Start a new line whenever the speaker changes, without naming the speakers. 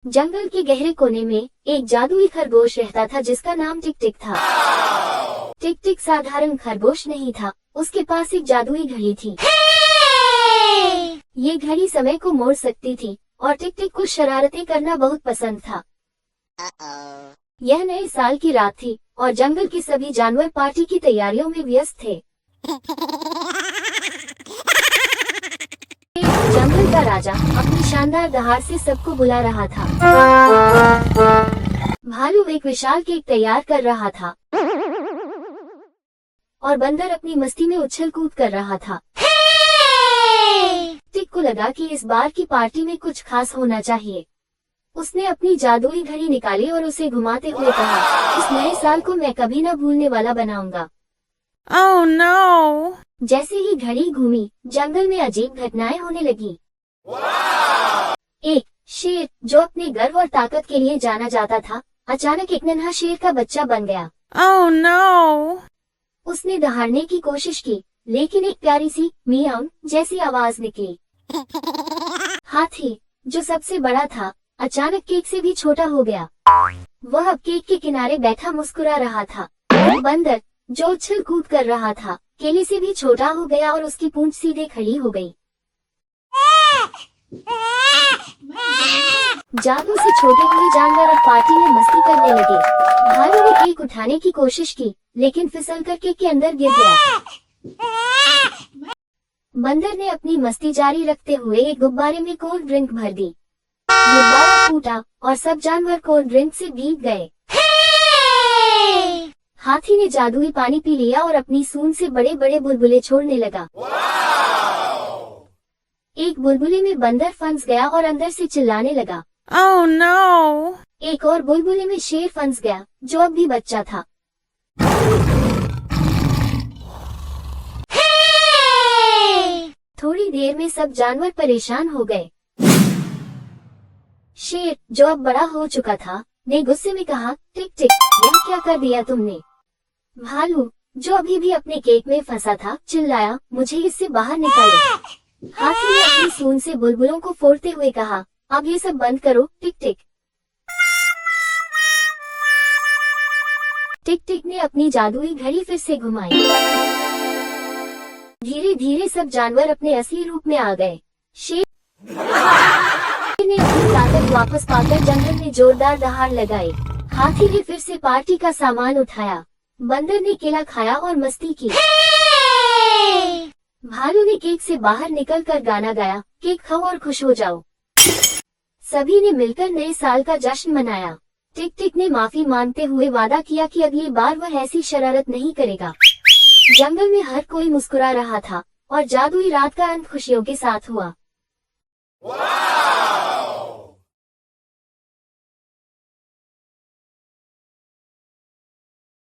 जंगल के गहरे कोने में एक जादुई खरगोश रहता था जिसका नाम टिक टिक था। टिक टिक साधारण खरगोश नहीं था, उसके पास एक जादुई घड़ी थी। ये घड़ी समय को मोड़ सकती थी और टिक टिक को शरारतें करना बहुत पसंद था। यह नए साल की रात थी और जंगल के सभी जानवर पार्टी की तैयारियों में व्यस्त थे। जंगल का राजा अपनी शानदार दहाड़ से सबको बुला रहा था। भालू एक विशाल केक तैयार कर रहा था और बंदर अपनी मस्ती में उछल कूद कर रहा था। टिक को लगा कि इस बार की पार्टी में कुछ खास होना चाहिए। उसने अपनी जादुई घड़ी निकाली और उसे घुमाते हुए कहा, इस नए साल को मैं कभी न भूलने वाला बनाऊंगा।
Oh no!
जैसे ही घड़ी घूमी, जंगल में अजीब घटनाएं होने लगी। एक शेर जो अपने गर्व और ताकत के लिए जाना जाता था, अचानक एक नन्हा शेर का बच्चा बन गया।
Oh no!
उसने दहाड़ने की कोशिश की, लेकिन एक प्यारी सी मियाऊ जैसी आवाज निकली। हाथी जो सबसे बड़ा था, अचानक केक से भी छोटा हो गया। वह अब केक के किनारे बैठा मुस्कुरा रहा था। बंदर जो उछल कूद कर रहा था, केले से भी छोटा हो गया और उसकी पूंछ सीधे खड़ी हो गई। जादू से छोटे हुए जानवर अब पार्टी में मस्ती करने लगे। भालू ने केक उठाने की कोशिश की, लेकिन फिसल कर केक के अंदर गिर गया। बंदर ने अपनी मस्ती जारी रखते हुए एक गुब्बारे में कोल्ड ड्रिंक भर दी। गुब्बारा फूटा और सब जानवर कोल्ड ड्रिंक से भीग गए। हाथी ने जादुई पानी पी लिया और अपनी सूंड से बड़े बड़े बुलबुले छोड़ने लगा। एक बुलबुले में बंदर फंस गया और अंदर से चिल्लाने लगा।
Oh no!
एक और बुलबुले में शेर फंस गया, जो अब भी बच्चा था। थोड़ी देर में सब जानवर परेशान हो गए। शेर जो अब बड़ा हो चुका था, ने गुस्से में कहा, टिक टिक, यह क्या कर दिया तुमने? भालू जो अभी भी अपने केक में फंसा था, चिल्लाया, मुझे इससे बाहर निकालो। हाथी ने अपनी सूंड से बुलबुलों को फोड़ते हुए कहा, अब ये सब बंद करो, टिक टिक। टिक टिक ने अपनी जादुई घड़ी फिर से घुमाई। धीरे धीरे सब जानवर अपने असली रूप में आ गए। शेर ने अपनी ताकत वापस पाकर जंगल में जोरदार दहाड़ लगाई। हाथी ने फिर से पार्टी का सामान उठाया। बंदर ने केला खाया और मस्ती की। भालू ने केक से बाहर निकलकर गाना गाया, केक खाओ और खुश हो जाओ। सभी ने मिलकर नए साल का जश्न मनाया। टिक टिक ने माफी मांगते हुए वादा किया कि अगली बार वह ऐसी शरारत नहीं करेगा। जंगल में हर कोई मुस्कुरा रहा था और जादुई रात का अंत खुशियों के साथ हुआ।